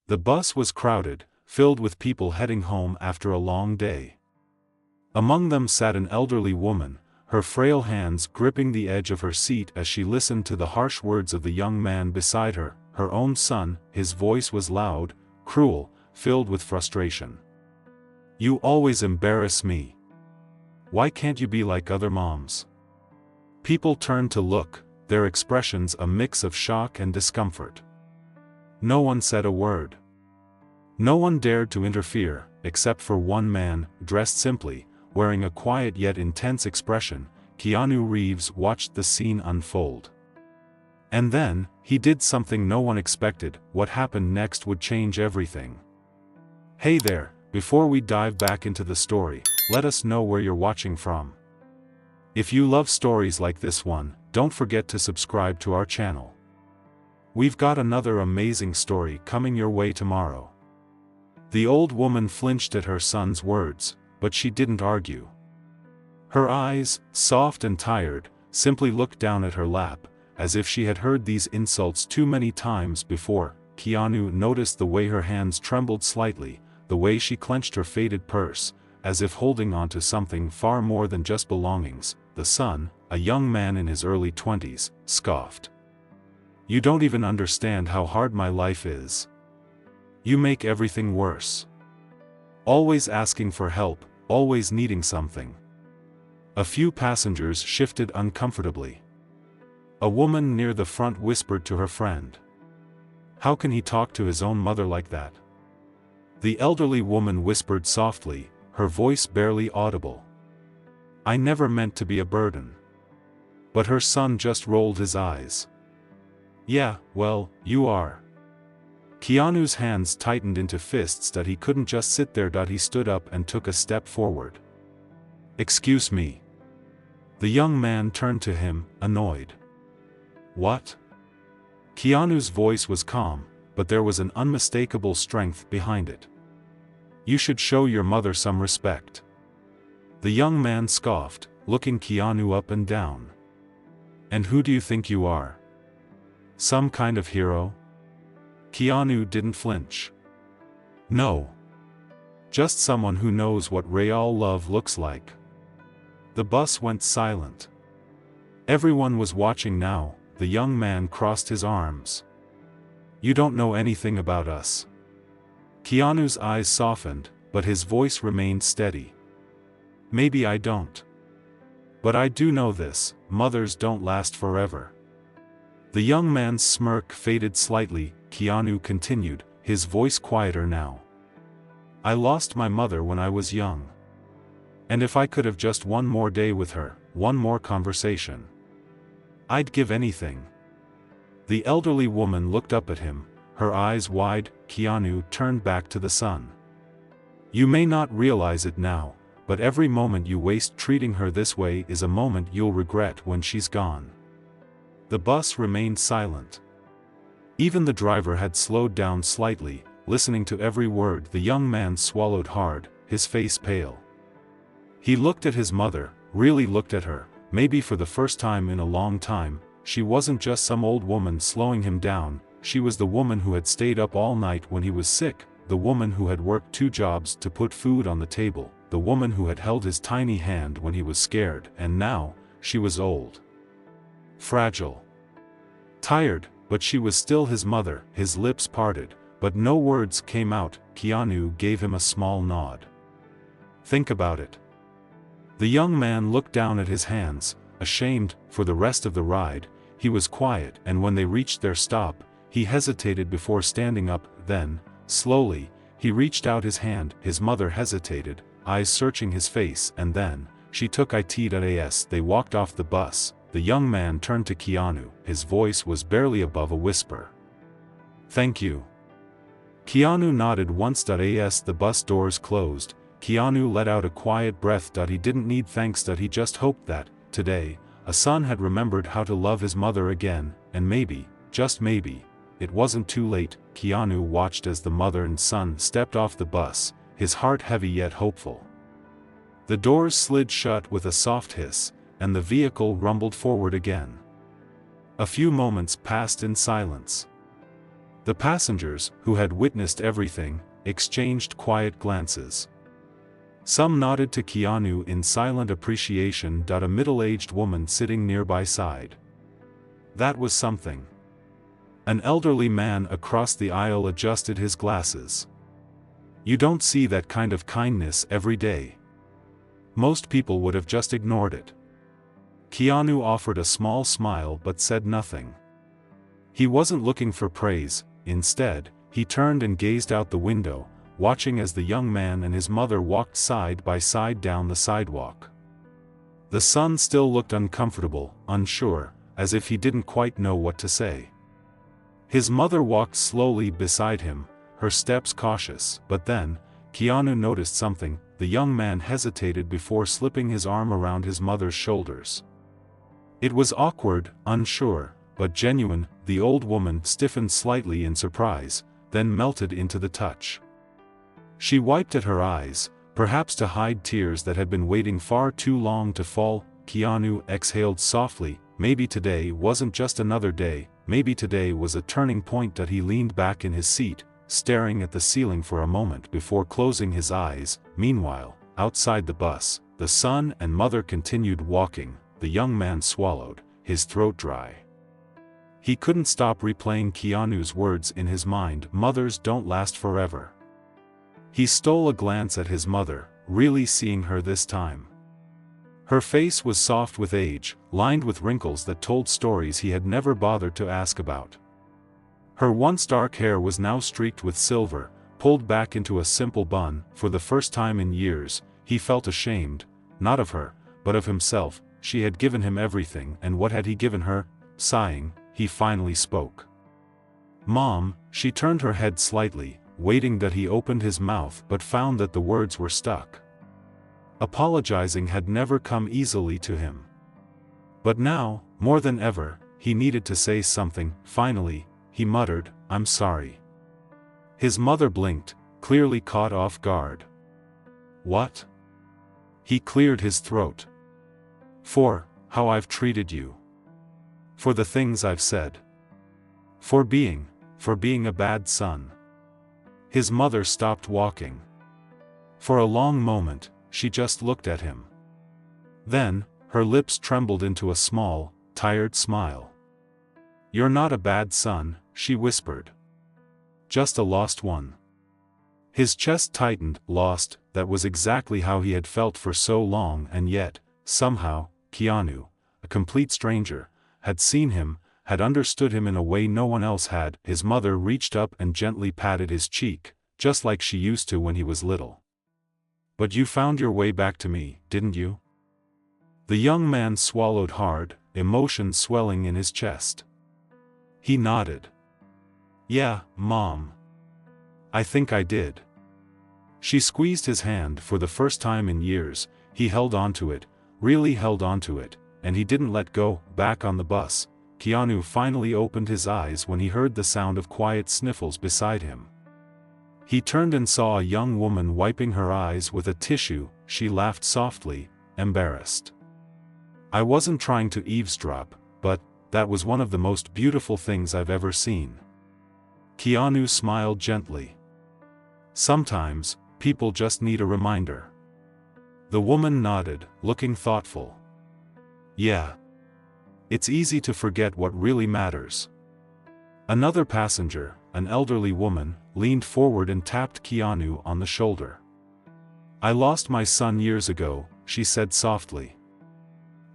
The bus was crowded, filled with people heading home after a long day. Among them sat an elderly woman, her frail hands gripping the edge of her seat as she listened to the harsh words of the young man beside her, her own son. His voice was loud, cruel, filled with frustration. "You always embarrass me. Why can't you be like other moms?" People turned to look, their expressions a mix of shock and discomfort. No one said a word. No one dared to interfere, except for one man, dressed simply, wearing a quiet yet intense expression. Keanu Reeves watched the scene unfold. And then, he did something no one expected. What happened next would change everything. Hey there, before we dive back into the story, let us know where you're watching from. If you love stories like this one, don't forget to subscribe to our channel. We've got another amazing story coming your way tomorrow. The old woman flinched at her son's words, but she didn't argue. Her eyes, soft and tired, simply looked down at her lap, as if she had heard these insults too many times before. Keanu noticed the way her hands trembled slightly, the way she clenched her faded purse, as if holding on to something far more than just belongings. The son, a young man in his early 20s, scoffed. "You don't even understand how hard my life is. You make everything worse. Always asking for help, always needing something." A few passengers shifted uncomfortably. A woman near the front whispered to her friend, "How can he talk to his own mother like that?" The elderly woman whispered softly, her voice barely audible, "I never meant to be a burden." But her son just rolled his eyes. "Yeah, well, you are." Keanu's hands tightened into fists that he couldn't just sit there. He stood up and took a step forward. "Excuse me." The young man turned to him, annoyed. "What?" Keanu's voice was calm, but there was an unmistakable strength behind it. "You should show your mother some respect." The young man scoffed, looking Keanu up and down. "And who do you think you are? Some kind of hero?" Keanu didn't flinch. "No. Just someone who knows what real love looks like." The bus went silent. Everyone was watching now. The young man crossed his arms. "You don't know anything about us." Keanu's eyes softened, but his voice remained steady. "Maybe I don't. But I do know this: mothers don't last forever." The young man's smirk faded slightly. Keanu continued, his voice quieter now. "I lost my mother when I was young. And if I could have just one more day with her, one more conversation, I'd give anything." The elderly woman looked up at him, her eyes wide. Keanu turned back to the son. "You may not realize it now, but every moment you waste treating her this way is a moment you'll regret when she's gone." The bus remained silent. Even the driver had slowed down slightly, listening to every word. The young man swallowed hard, his face pale. He looked at his mother, really looked at her, maybe for the first time in a long time. She wasn't just some old woman slowing him down, she was the woman who had stayed up all night when he was sick, the woman who had worked 2 jobs to put food on the table, the woman who had held his tiny hand when he was scared. And now, she was old. Fragile. Tired, but she was still his mother. His lips parted, but no words came out. Keanu gave him a small nod. "Think about it." The young man looked down at his hands, ashamed. For the rest of the ride, he was quiet, and when they reached their stop, he hesitated before standing up. Then, slowly, he reached out his hand. His mother hesitated, eyes searching his face, and then, she took it. As they walked off the bus, the young man turned to Keanu. His voice was barely above a whisper. "Thank you." Keanu nodded once. As the bus doors closed, Keanu let out a quiet breath. He didn't need thanks. He just hoped that, today, a son had remembered how to love his mother again, and maybe, just maybe, it wasn't too late. Keanu watched as the mother and son stepped off the bus, his heart heavy yet hopeful. The doors slid shut with a soft hiss, and the vehicle rumbled forward again. A few moments passed in silence. The passengers, who had witnessed everything, exchanged quiet glances. Some nodded to Keanu in silent appreciation. A middle-aged woman sitting nearby sighed. That was something. An elderly man across the aisle adjusted his glasses. You don't see that kind of kindness every day. Most people would have just ignored it. Keanu offered a small smile but said nothing. He wasn't looking for praise. Instead, he turned and gazed out the window, watching as the young man and his mother walked side by side down the sidewalk. The son still looked uncomfortable, unsure, as if he didn't quite know what to say. His mother walked slowly beside him, her steps cautious, but then, Keanu noticed something. The young man hesitated before slipping his arm around his mother's shoulders. It was awkward, unsure, but genuine. The old woman stiffened slightly in surprise, then melted into the touch. She wiped at her eyes, perhaps to hide tears that had been waiting far too long to fall. Keanu exhaled softly. Maybe today wasn't just another day, maybe today was a turning point. That he leaned back in his seat, staring at the ceiling for a moment before closing his eyes. Meanwhile, outside the bus, the son and mother continued walking. The young man swallowed, his throat dry. He couldn't stop replaying Keanu's words in his mind. Mothers don't last forever. He stole a glance at his mother, really seeing her this time. Her face was soft with age, lined with wrinkles that told stories he had never bothered to ask about. Her once dark hair was now streaked with silver, pulled back into a simple bun. For the first time in years, he felt ashamed, not of her, but of himself. She had given him everything, and what had he given her? Sighing, he finally spoke. "Mom." She turned her head slightly, waiting that he opened his mouth, but found that the words were stuck. Apologizing had never come easily to him. But now, more than ever, he needed to say something. Finally, he muttered, "I'm sorry." His mother blinked, clearly caught off guard. "What?" He cleared his throat. "For how I've treated you. For the things I've said. For being a bad son." His mother stopped walking. For a long moment, she just looked at him. Then, her lips trembled into a small, tired smile. "You're not a bad son," she whispered. "Just a lost one." His chest tightened. Lost, that was exactly how he had felt for so long, and yet, somehow, Keanu, a complete stranger, had seen him, had understood him in a way no one else had. His mother reached up and gently patted his cheek, just like she used to when he was little. "But you found your way back to me, didn't you?" The young man swallowed hard, emotion swelling in his chest. He nodded. "Yeah, Mom. I think I did." She squeezed his hand. For the first time in years, he held onto it, really held onto it, and he didn't let go. Back on the bus, Keanu finally opened his eyes when he heard the sound of quiet sniffles beside him. He turned and saw a young woman wiping her eyes with a tissue. She laughed softly, embarrassed. "I wasn't trying to eavesdrop, but that was one of the most beautiful things I've ever seen." Keanu smiled gently. "Sometimes, people just need a reminder." The woman nodded, looking thoughtful. "Yeah. It's easy to forget what really matters." Another passenger, an elderly woman, leaned forward and tapped Keanu on the shoulder. "I lost my son years ago," she said softly.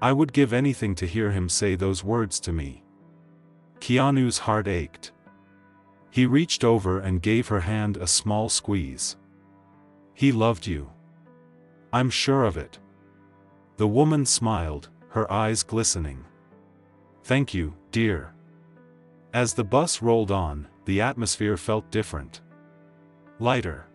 "I would give anything to hear him say those words to me." Keanu's heart ached. He reached over and gave her hand a small squeeze. "He loved you. I'm sure of it." The woman smiled, her eyes glistening. "Thank you, dear." As the bus rolled on, the atmosphere felt different. Lighter.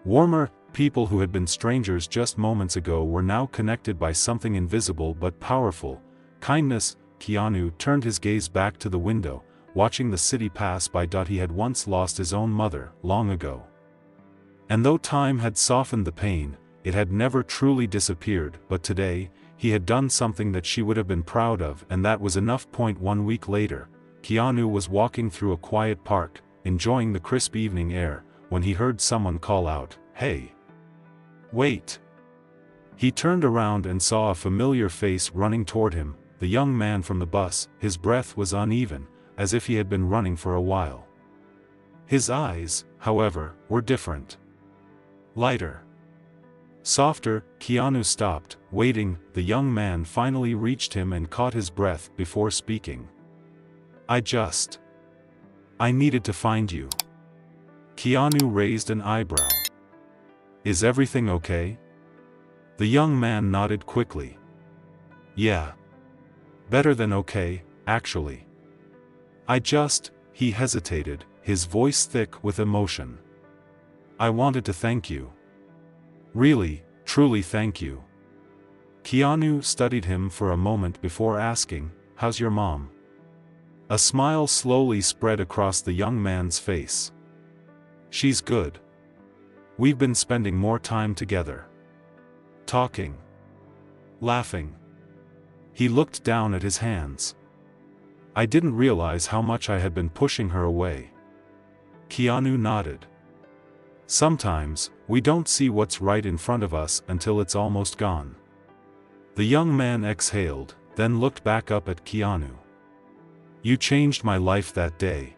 Warmer. People who had been strangers just moments ago were now connected by something invisible but powerful. Kindness. Keanu turned his gaze back to the window, watching the city pass by. He had once lost his own mother, long ago. And though time had softened the pain, it had never truly disappeared. But today, he had done something that she would have been proud of, and that was enough. 1 week later, Keanu was walking through a quiet park, enjoying the crisp evening air, when he heard someone call out, "Hey! Wait!" He turned around and saw a familiar face running toward him, the young man from the bus. His breath was uneven, as if he had been running for a while. His eyes, however, were different. Lighter. Softer. Keanu stopped, waiting. The young man finally reached him and caught his breath before speaking. I needed to find you." Keanu raised an eyebrow. "Is everything okay?" The young man nodded quickly. "Yeah. Better than okay, actually. He hesitated, his voice thick with emotion. "I wanted to thank you. Really, truly thank you." Keanu studied him for a moment before asking, "How's your mom?" A smile slowly spread across the young man's face. "She's good. We've been spending more time together. Talking. Laughing." He looked down at his hands. "I didn't realize how much I had been pushing her away." Keanu nodded. "Sometimes, we don't see what's right in front of us until it's almost gone." The young man exhaled, then looked back up at Keanu. "You changed my life that day."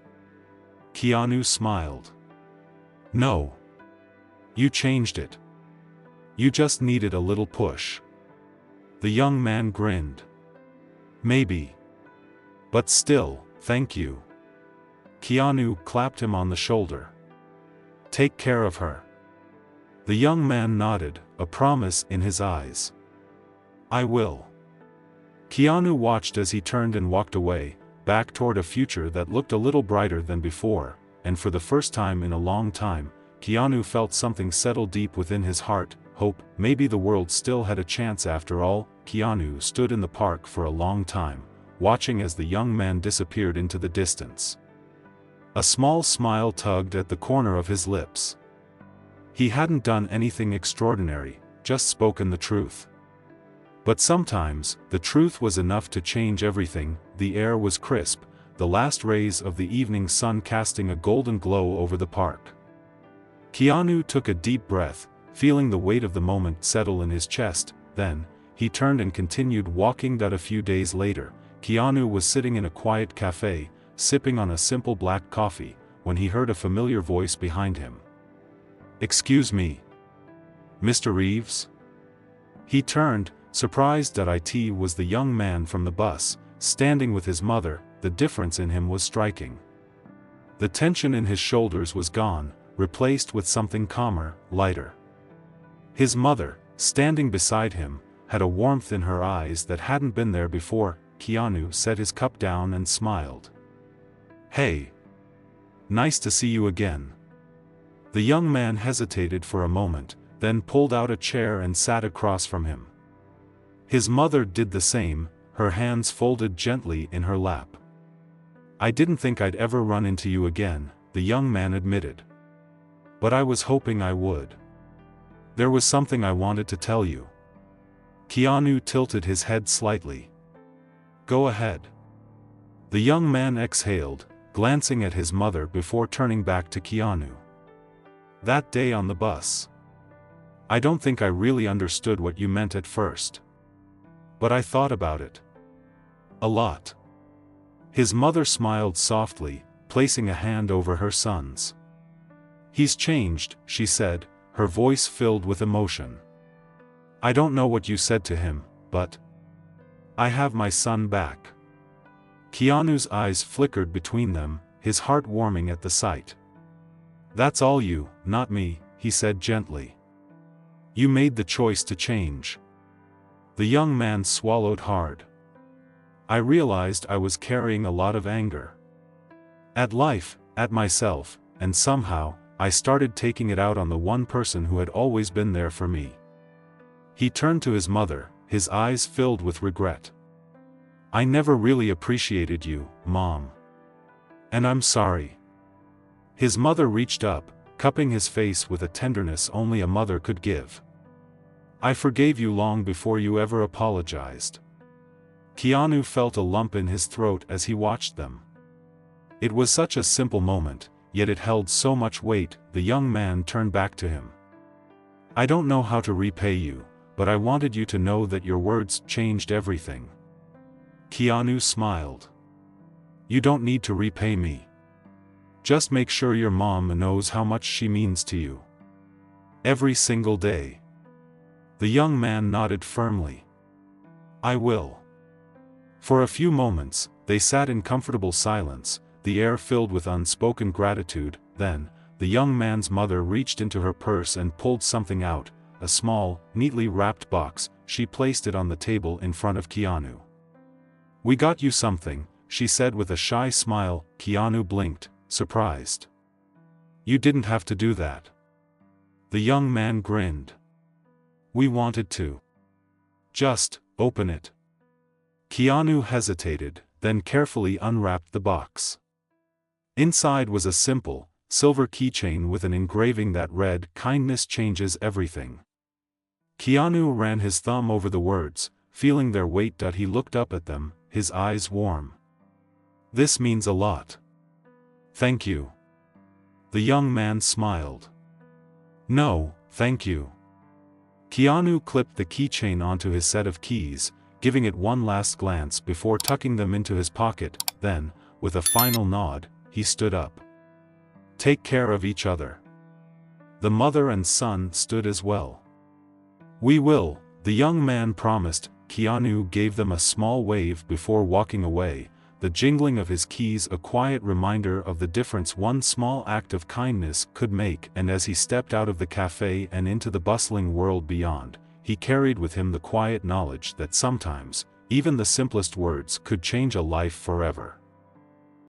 Keanu smiled. "No. You changed it. You just needed a little push." The young man grinned. "Maybe. But still, thank you." Keanu clapped him on the shoulder. "Take care of her." The young man nodded, a promise in his eyes. "I will." Keanu watched as he turned and walked away, back toward a future that looked a little brighter than before, and for the first time in a long time, Keanu felt something settle deep within his heart, hope. Maybe the world still had a chance after all. Keanu stood in the park for a long time, watching as the young man disappeared into the distance. A small smile tugged at the corner of his lips. He hadn't done anything extraordinary, just spoken the truth. But sometimes, the truth was enough to change everything. The air was crisp, the last rays of the evening sun casting a golden glow over the park. Keanu took a deep breath, feeling the weight of the moment settle in his chest. Then, he turned and continued walking. A few days later, Keanu was sitting in a quiet cafe, sipping on a simple black coffee, when he heard a familiar voice behind him. "Excuse me, Mr. Reeves?" He turned, surprised that it was the young man from the bus, standing with his mother. The difference in him was striking. The tension in his shoulders was gone, replaced with something calmer, lighter. His mother, standing beside him, had a warmth in her eyes that hadn't been there before. Keanu set his cup down and smiled. "Hey. Nice to see you again." The young man hesitated for a moment, then pulled out a chair and sat across from him. His mother did the same, her hands folded gently in her lap. "I didn't think I'd ever run into you again," the young man admitted. "But I was hoping I would. There was something I wanted to tell you." Keanu tilted his head slightly. "Go ahead." The young man exhaled, glancing at his mother before turning back to Keanu. "That day on the bus. I don't think I really understood what you meant at first. But I thought about it. A lot." His mother smiled softly, placing a hand over her son's. "He's changed," she said, her voice filled with emotion. "I don't know what you said to him, but I have my son back." Keanu's eyes flickered between them, his heart warming at the sight. "That's all you, not me," he said gently. "You made the choice to change." The young man swallowed hard. "I realized I was carrying a lot of anger. At life, at myself, and somehow, I started taking it out on the one person who had always been there for me." He turned to his mother, his eyes filled with regret. "I never really appreciated you, Mom. And I'm sorry." His mother reached up, cupping his face with a tenderness only a mother could give. "I forgave you long before you ever apologized." Keanu felt a lump in his throat as he watched them. It was such a simple moment, yet it held so much weight. The young man turned back to him. I don't know how to repay you, but I wanted you to know that your words changed everything. Keanu smiled. You don't need to repay me. Just make sure your mom knows how much she means to you. Every single day. The young man nodded firmly. I will. For a few moments, they sat in comfortable silence, the air filled with unspoken gratitude. Then, the young man's mother reached into her purse and pulled something out, a small, neatly wrapped box. She placed it on the table in front of Keanu. We got you something, she said with a shy smile. Keanu blinked, surprised. You didn't have to do that. The young man grinned. We wanted to. Just open it. Keanu hesitated, then carefully unwrapped the box. Inside was a simple, silver keychain with an engraving that read, "Kindness changes everything." Keanu ran his thumb over the words, feeling their weight. He looked up at them, his eyes warm. This means a lot. Thank you. The young man smiled. No, thank you. Keanu clipped the keychain onto his set of keys, giving it one last glance before tucking them into his pocket. Then, with a final nod, he stood up. Take care of each other. The mother and son stood as well. We will, the young man promised. Keanu gave them a small wave before walking away, the jingling of his keys a quiet reminder of the difference one small act of kindness could make. And as he stepped out of the cafe and into the bustling world beyond, he carried with him the quiet knowledge that sometimes, even the simplest words could change a life forever.